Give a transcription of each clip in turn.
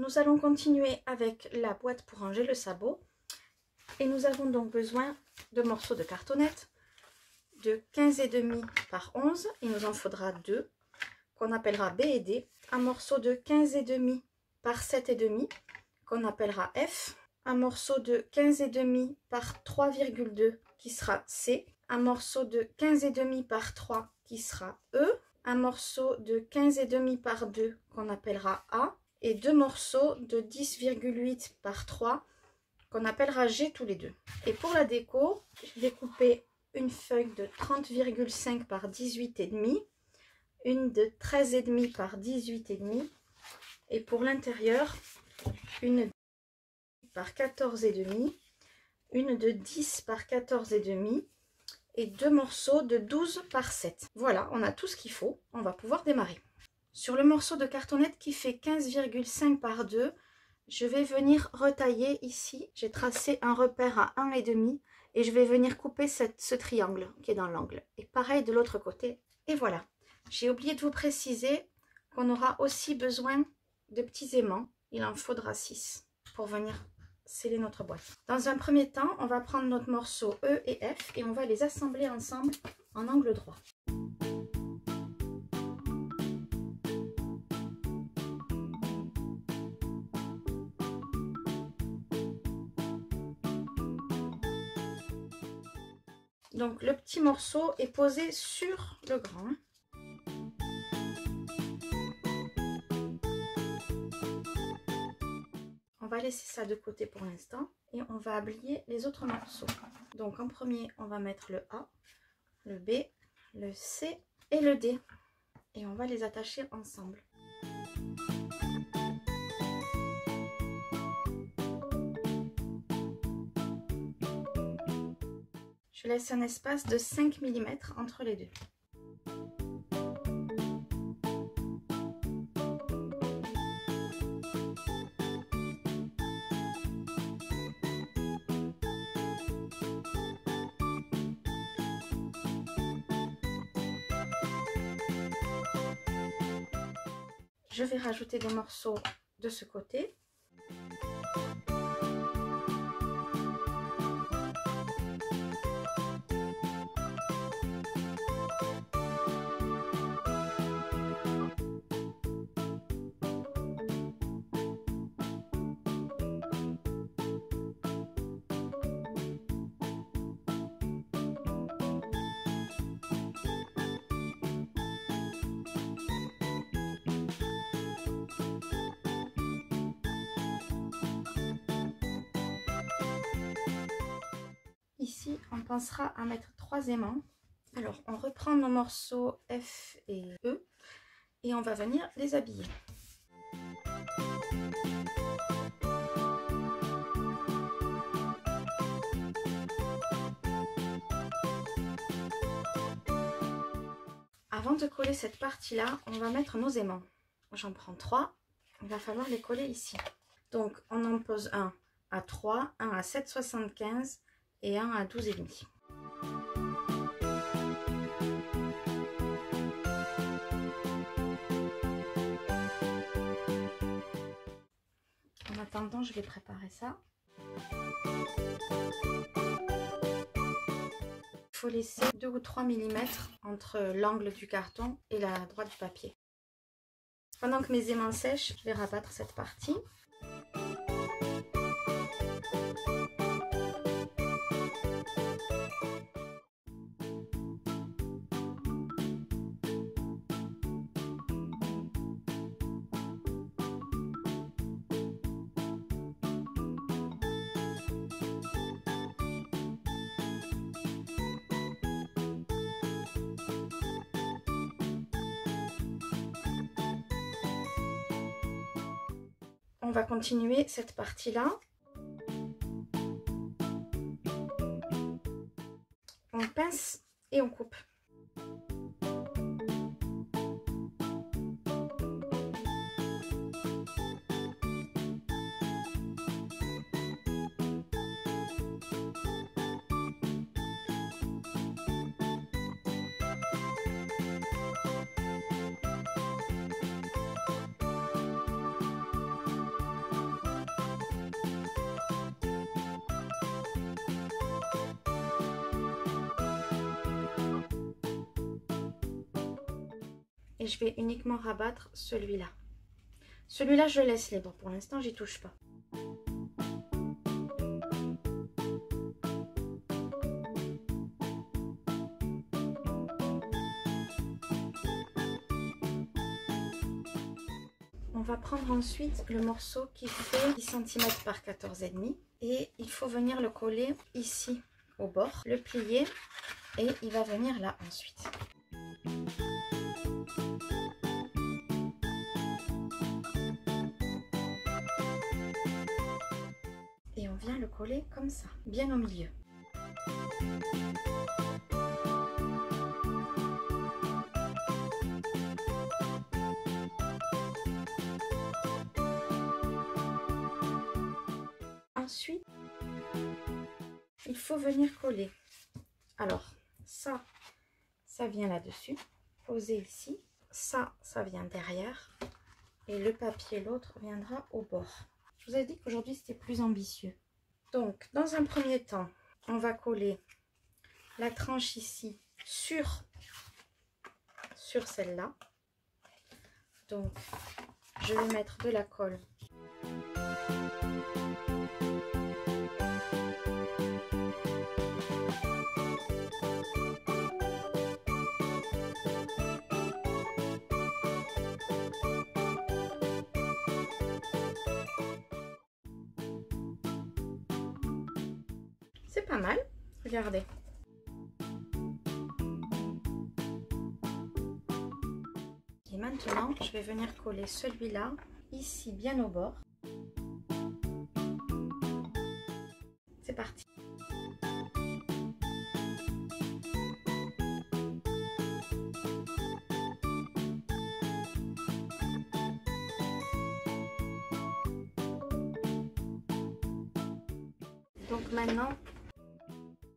nous allons continuer avec la boîte pour ranger le sabot. Et nous avons donc besoin de morceaux de cartonnette de 15,5 par 11. Il nous en faudra deux, qu'on appellera B et D. Un morceau de 15,5 par 7,5, qu'on appellera F. Un morceau de 15,5 par 3,2, qui sera C. Un morceau de 15,5 par 3, qui sera E. Un morceau de 15,5 par 2, qu'on appellera A. Et deux morceaux de 10,8 par 3, qu'on appellera G tous les deux. Et pour la déco, je vais couper une feuille de 30,5 par 18,5, une de 13,5 par 18,5, et pour l'intérieur, une par 14,5, une de 10 par 14,5 et deux morceaux de 12 par 7. Voilà, on a tout ce qu'il faut, on va pouvoir démarrer. Sur le morceau de cartonnette qui fait 15,5 par 2, je vais venir retailler ici. J'ai tracé un repère à 1,5 et je vais venir couper ce triangle qui est dans l'angle. Et pareil de l'autre côté. Et voilà. J'ai oublié de vous préciser qu'on aura aussi besoin de petits aimants. Il en faudra 6 pour venir sceller notre boîte. Dans un premier temps, on va prendre notre morceau E et F et on va les assembler ensemble en angle droit. Donc le petit morceau est posé sur le grand. On va laisser ça de côté pour l'instant et on va habiller les autres morceaux. Donc en premier, on va mettre le A, le B, le C et le D. Et on va les attacher ensemble. Je laisse un espace de 5 mm entre les deux. Je vais rajouter des morceaux de ce côté. Ici, on pensera à mettre 3 aimants. Alors, on reprend nos morceaux F et E et on va venir les habiller. Avant de coller cette partie-là, on va mettre nos aimants. J'en prends 3. Il va falloir les coller ici. Donc, on en pose un à 3, un à 7,75 et un à 12,5. En attendant, je vais préparer ça. Il faut laisser 2 ou 3 mm entre l'angle du carton et la droite du papier. Pendant que mes aimants sèchent, je vais rabattre cette partie. On va continuer cette partie-là. On pince et on coupe. et je vais uniquement rabattre celui-là. Celui-là, je le laisse libre. Pour l'instant, j'y touche pas. On va prendre ensuite le morceau qui fait 10 cm par 14,5 et il faut venir le coller ici au bord, le plier et il va venir là ensuite. Et on vient le coller comme ça, bien au milieu. Ensuite, il faut venir coller. Alors, ça vient là-dessus, poser ici. Ça vient derrière. Et le papier, l'autre, viendra au bord. Je vous ai dit qu'aujourd'hui, c'était plus ambitieux. Donc, dans un premier temps, on va coller la tranche ici sur celle-là. Donc, je vais mettre de la colle. C'est pas mal, regardez. Et maintenant, je vais venir coller celui-là, ici, bien au bord. C'est parti. Donc maintenant,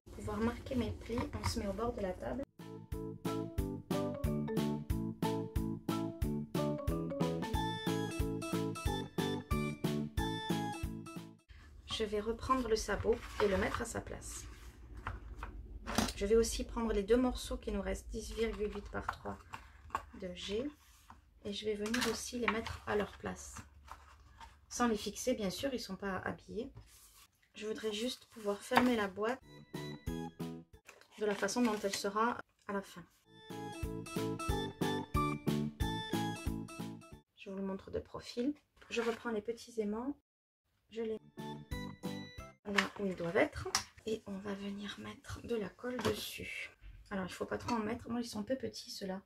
pour pouvoir marquer mes plis, on se met au bord de la table. Je vais reprendre le sabot et le mettre à sa place. Je vais aussi prendre les deux morceaux qui nous restent, 10,8 par 3 de G, et je vais venir aussi les mettre à leur place. Sans les fixer, bien sûr, ils ne sont pas habillés. Je voudrais juste pouvoir fermer la boîte de la façon dont elle sera à la fin. Je vous le montre de profil. Je reprends les petits aimants, je les mets là où ils doivent être et on va venir mettre de la colle dessus. Alors il ne faut pas trop en mettre, moi ils sont un peu petits ceux-là.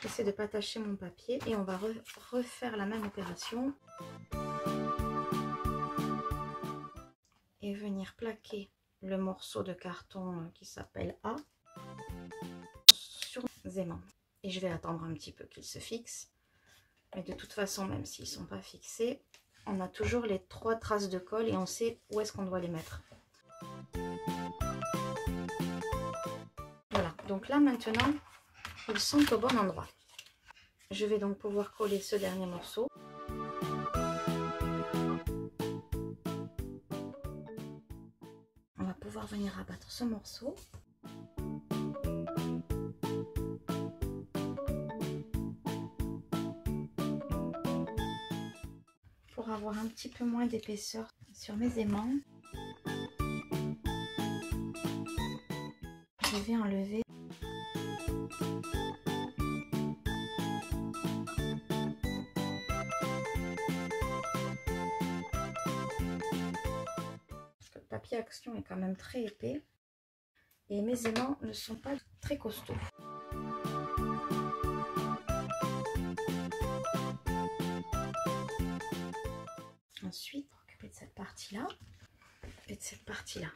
J'essaie de ne pas tacher mon papier et on va refaire la même opération. Et venir plaquer le morceau de carton qui s'appelle A sur les aimants. Et je vais attendre un petit peu qu'il se fixe. Mais de toute façon, même s'ils ne sont pas fixés, on a toujours les 3 traces de colle et on sait où est-ce qu'on doit les mettre. Voilà, donc là maintenant, ils sont au bon endroit. Je vais donc pouvoir coller ce dernier morceau. On va pouvoir venir abattre ce morceau. Pour avoir un petit peu moins d'épaisseur sur mes aimants, je vais enlever parce que le papier action est quand même très épais et mes aimants ne sont pas très costauds. Ensuite, occuper de cette partie-là et de cette partie-là.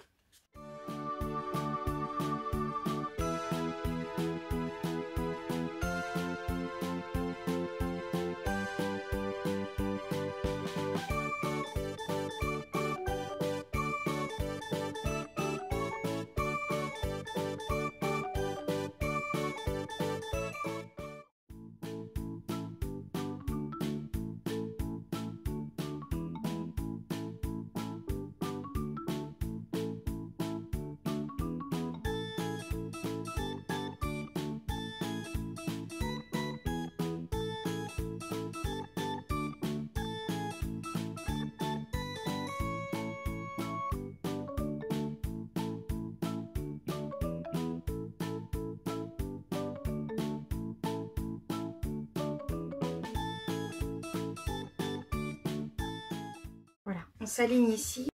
On s'aligne ici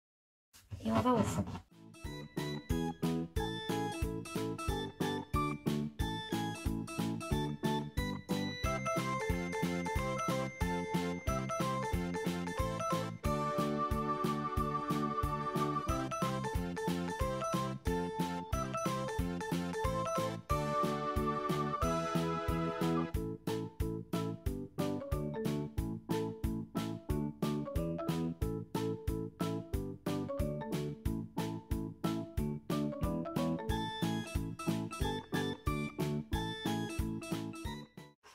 et on va au fond.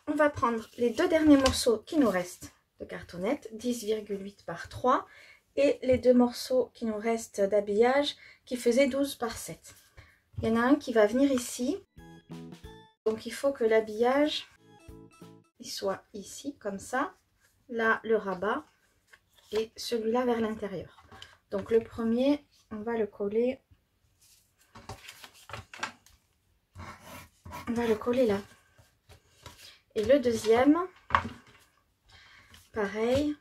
On va prendre les deux derniers morceaux qui nous restent de cartonnette, 10,8 par 3, et les deux morceaux qui nous restent d'habillage qui faisaient 12 par 7. Il y en a un qui va venir ici, donc il faut que l'habillage il soit ici, comme ça, là le rabat, et celui-là vers l'intérieur. Donc le premier, on va le coller, là. Et le deuxième, pareil,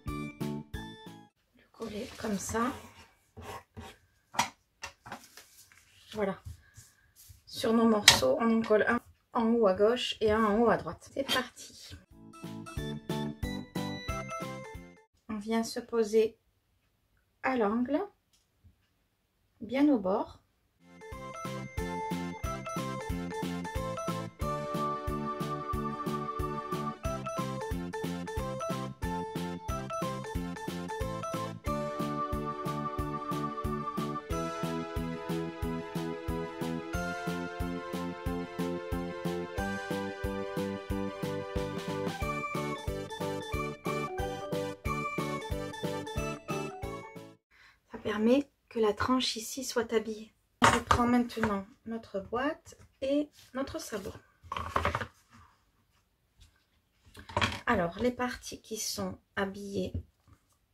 le coller comme ça. Voilà. Sur nos morceaux, on en colle un en haut à gauche et un en haut à droite. C'est parti. On vient se poser à l'angle, bien au bord. Permet que la tranche ici soit habillée. Je prends maintenant notre boîte et notre sabot. Alors les parties qui sont habillées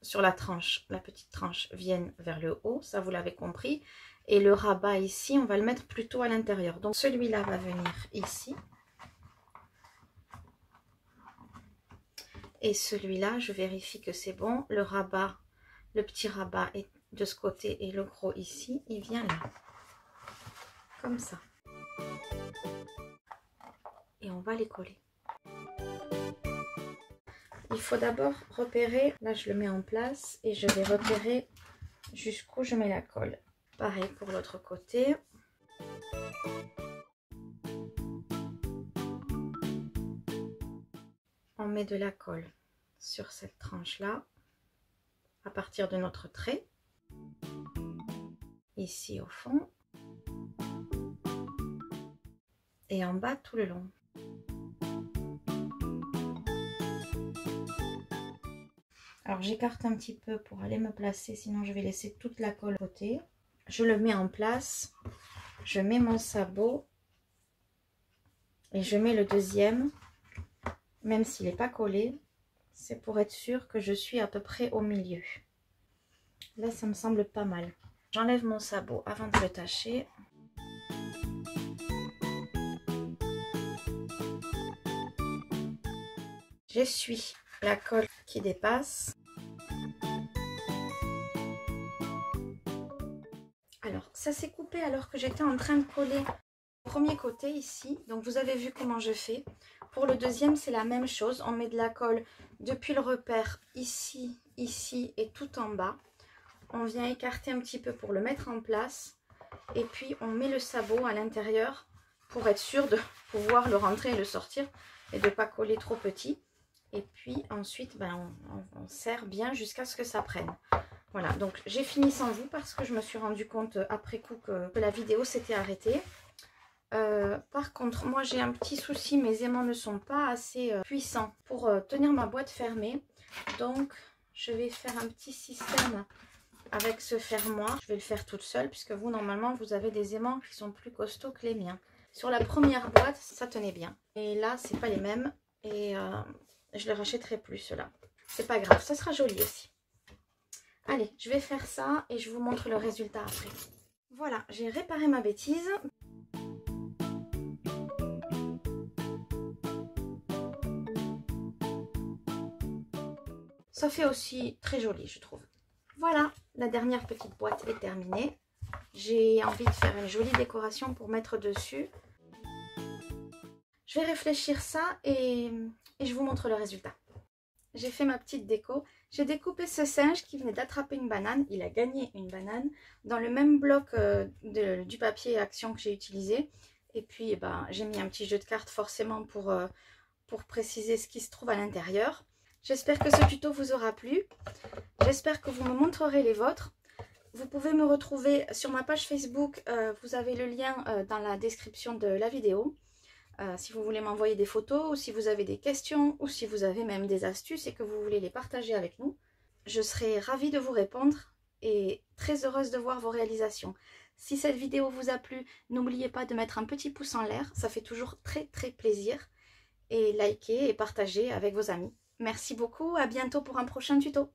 sur la tranche, la petite tranche, viennent vers le haut, ça vous l'avez compris, et le rabat ici on va le mettre plutôt à l'intérieur, donc celui-là va venir ici et celui-là je vérifie que c'est bon, le rabat, le petit rabat est de ce côté et le gros ici, il vient là, comme ça, et on va les coller. Il faut d'abord repérer, là je le mets en place et je vais repérer jusqu'où je mets la colle. Pareil pour l'autre côté. On met de la colle sur cette tranche là, à partir de notre trait. Ici au fond et en bas tout le long. Alors j'écarte un petit peu pour aller me placer, sinon je vais laisser toute la colle à côté. Je le mets en place, je mets mon sabot et je mets le deuxième, même s'il n'est pas collé, c'est pour être sûr que je suis à peu près au milieu. Là ça me semble pas mal. J'enlève mon sabot avant de le tâcher. J'essuie la colle qui dépasse. Alors, ça s'est coupé alors que j'étais en train de coller le premier côté ici. Donc, vous avez vu comment je fais. Pour le deuxième, c'est la même chose. On met de la colle depuis le repère ici, ici et tout en bas. On vient écarter un petit peu pour le mettre en place. Et puis, on met le sabot à l'intérieur pour être sûr de pouvoir le rentrer et le sortir. Et de ne pas coller trop petit. Et puis, ensuite, on serre bien jusqu'à ce que ça prenne. Voilà, donc j'ai fini sans vous parce que je me suis rendu compte après coup que la vidéo s'était arrêtée. Par contre, moi j'ai un petit souci, mes aimants ne sont pas assez puissants pour tenir ma boîte fermée. Donc je vais faire un petit système avec ce fermoir. Je vais le faire toute seule puisque vous normalement vous avez des aimants qui sont plus costauds que les miens. Sur la première boîte ça tenait bien. Et là c'est pas les mêmes et je les rachèterai plus ceux-là. C'est pas grave, ça sera joli aussi. Allez, je vais faire ça et je vous montre le résultat après. Voilà, j'ai réparé ma bêtise. Ça fait aussi très joli, je trouve. Voilà, la dernière petite boîte est terminée. J'ai envie de faire une jolie décoration pour mettre dessus. Je vais réfléchir ça et je vous montre le résultat. J'ai fait ma petite déco. J'ai découpé ce singe qui venait d'attraper une banane. Il a gagné une banane dans le même bloc du papier action que j'ai utilisé. Et puis j'ai mis un petit jeu de cartes forcément pour préciser ce qui se trouve à l'intérieur. J'espère que ce tuto vous aura plu. J'espère que vous me montrerez les vôtres. Vous pouvez me retrouver sur ma page Facebook. Vous avez le lien dans la description de la vidéo. Si vous voulez m'envoyer des photos ou si vous avez des questions ou si vous avez même des astuces et que vous voulez les partager avec nous, je serai ravie de vous répondre et très heureuse de voir vos réalisations. Si cette vidéo vous a plu, n'oubliez pas de mettre un petit pouce en l'air, ça fait toujours très plaisir. Et likez et partagez avec vos amis. Merci beaucoup, à bientôt pour un prochain tuto.